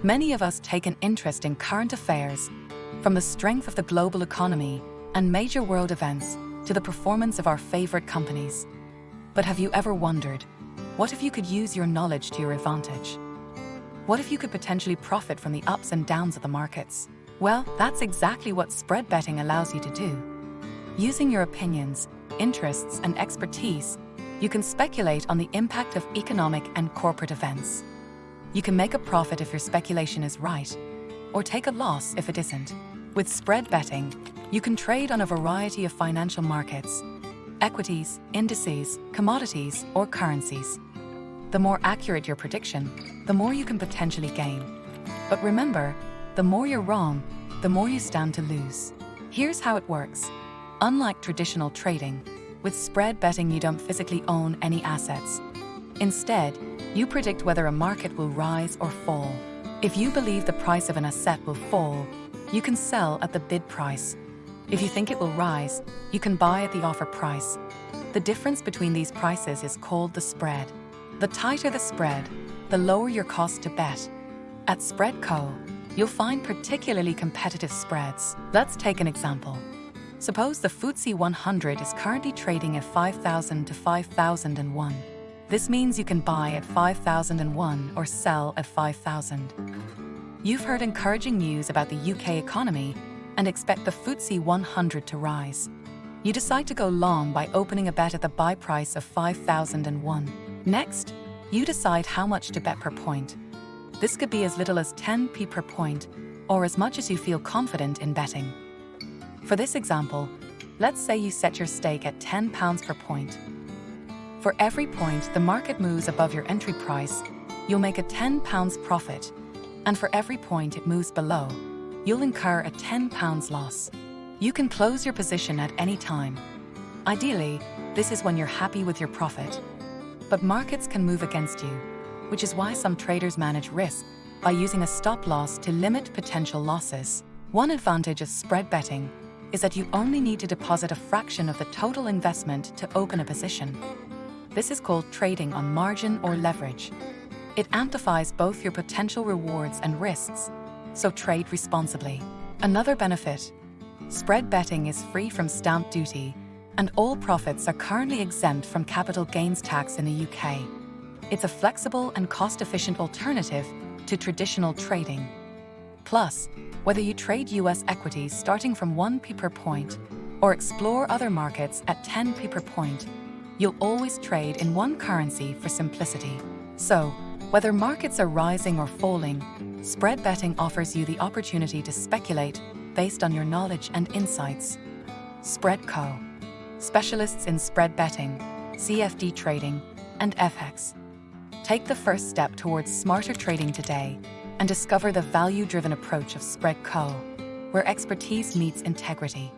Many of us take an interest in current affairs, from the strength of the global economy and major world events to the performance of our favorite companies. But have you ever wondered, what if you could use your knowledge to your advantage? What if you could potentially profit from the ups and downs of the markets? Well, that's exactly what spread betting allows you to do. Using your opinions, interests, and expertise, you can speculate on the impact of economic and corporate events. You can make a profit if your speculation is right, or take a loss if it isn't. With spread betting, you can trade on a variety of financial markets, equities, indices, commodities, or currencies. The more accurate your prediction, the more you can potentially gain. But remember, the more you're wrong, the more you stand to lose. Here's how it works. Unlike traditional trading, with spread betting you don't physically own any assets. Instead, you predict whether a market will rise or fall. If you believe the price of an asset will fall, you can sell at the bid price. If you think it will rise, you can buy at the offer price. The difference between these prices is called the spread. The tighter the spread, the lower your cost to bet. At Spread.co, you'll find particularly competitive spreads. Let's take an example. Suppose the FTSE 100 is currently trading at 5,000 to 5,001. This means you can buy at 5,001 or sell at 5,000. You've heard encouraging news about the UK economy and expect the FTSE 100 to rise. You decide to go long by opening a bet at the buy price of 5,001. Next, you decide how much to bet per point. This could be as little as 10p per point, or as much as you feel confident in betting. For this example, let's say you set your stake at £10 per point. For every point the market moves above your entry price, you'll make a £10 profit, and for every point it moves below, you'll incur a £10 loss. You can close your position at any time. Ideally, this is when you're happy with your profit. But markets can move against you, which is why some traders manage risk by using a stop loss to limit potential losses. One advantage of spread betting is that you only need to deposit a fraction of the total investment to open a position. This is called trading on margin or leverage. It amplifies both your potential rewards and risks, so trade responsibly. Another benefit: spread betting is free from stamp duty, and all profits are currently exempt from capital gains tax in the UK. It's a flexible and cost-efficient alternative to traditional trading. Plus, whether you trade US equities starting from 1p per point or explore other markets at 10p per point, you'll always trade in one currency for simplicity. So, whether markets are rising or falling, spread betting offers you the opportunity to speculate based on your knowledge and insights. Spread.co, specialists in spread betting, CFD trading, and FX. Take the first step towards smarter trading today and discover the value-driven approach of Spread.co, where expertise meets integrity.